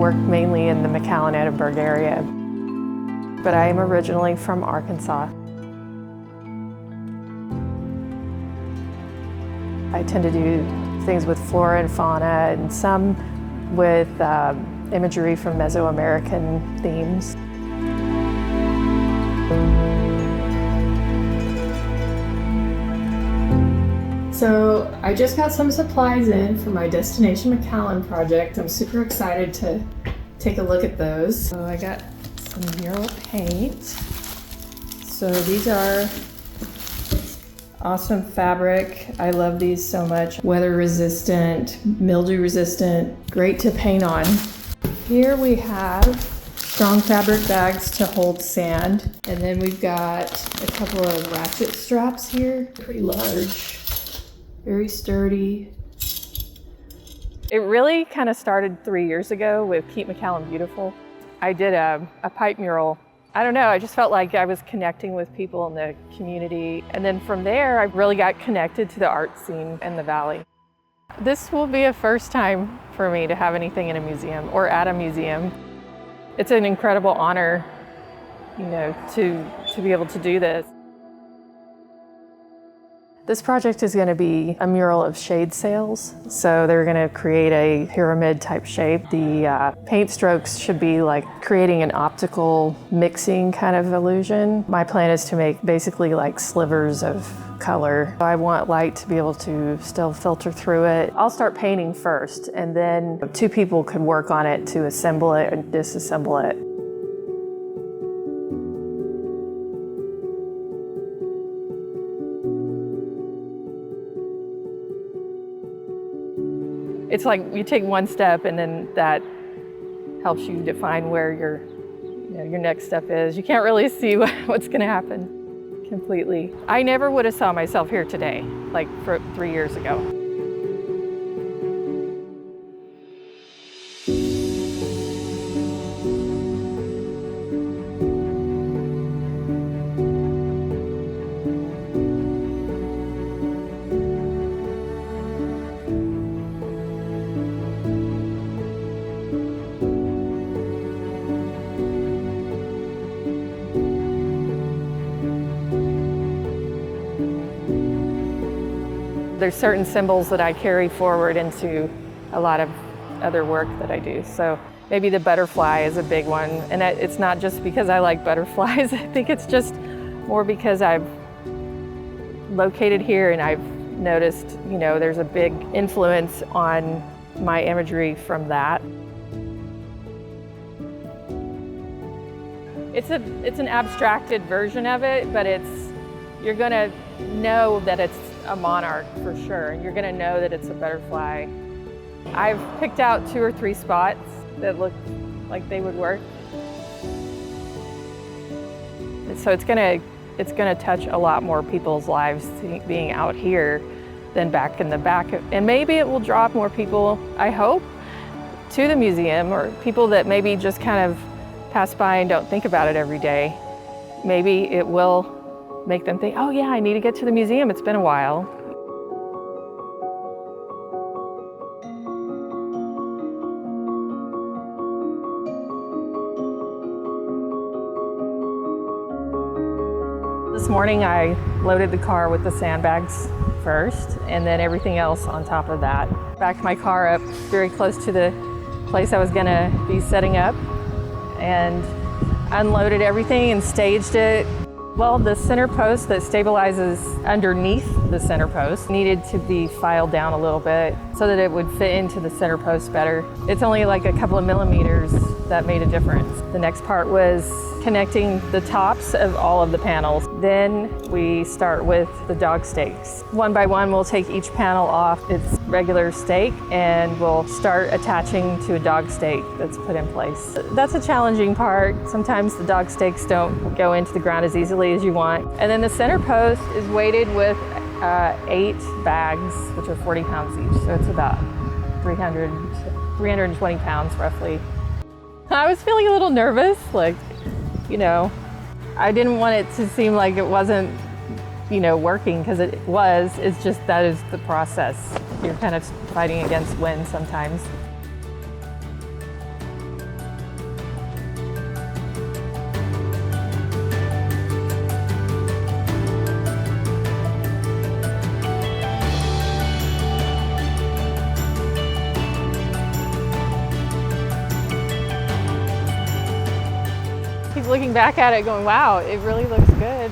work mainly in the McAllen-Edinburgh area, but I am originally from Arkansas. I tend to do things with flora and fauna and some with imagery from Mesoamerican themes. So I just got some supplies in for my Destination McAllen project. I'm super excited to take a look at those. So I got some mural paint. So these are awesome fabric. I love these so much. Weather resistant, mildew resistant, great to paint on. Here we have strong fabric bags to hold sand. And then we've got a couple of ratchet straps here, pretty large. Very sturdy. It really kind of started 3 years ago with Keep McAllen Beautiful. I did a pipe mural. I don't know, I just felt like I was connecting with people in the community. And then from there, I really got connected to the art scene in the valley. This will be a first time for me to have anything in a museum or at a museum. It's an incredible honor, you know, to be able to do this. This project is going to be a mural of shade sails. So they're going to create a pyramid type shape. The paint strokes should be like creating an optical mixing kind of illusion. My plan is to make basically like slivers of color. I want light to be able to still filter through it. I'll start painting first, and then 2 people could work on it to assemble it and disassemble it. It's like you take one step and then that helps you define where your next step is. You can't really see what's gonna happen completely. I never would have saw myself here today, like 3 years ago. There's certain symbols that I carry forward into a lot of other work that I do. So maybe the butterfly is a big one. And it's not just because I like butterflies. I think it's just more because I've located here and I've noticed, you know, there's a big influence on my imagery from that. It's an abstracted version of it, but you're gonna know that it's a monarch for sure. You're gonna know that it's a butterfly. I've picked out 2 or 3 spots that look like they would work. So it's gonna touch a lot more people's lives being out here than back in the back. And maybe it will draw more people, I hope, to the museum, or people that maybe just kind of pass by and don't think about it every day. Maybe it will make them think, oh yeah, I need to get to the museum, it's been a while. This morning I loaded the car with the sandbags first, and then everything else on top of that. Backed my car up very close to the place I was gonna be setting up, and unloaded everything and staged it. Well, the center post that stabilizes underneath the center post needed to be filed down a little bit so that it would fit into the center post better. It's only like a couple of millimeters that made a difference. The next part was connecting the tops of all of the panels. Then we start with the dog stakes. One by one, we'll take each panel off its regular stake and we'll start attaching to a dog stake that's put in place. That's a challenging part. Sometimes the dog stakes don't go into the ground as easily as you want. And then the center post is weighted with 8 bags, which are 40 pounds each. So it's about 320 pounds roughly. I was feeling a little nervous, like, you know, I didn't want it to seem like it wasn't, you know, working, because it was. It's just that is the process. You're kind of fighting against wind sometimes. keep looking back at it going, wow, it really looks good.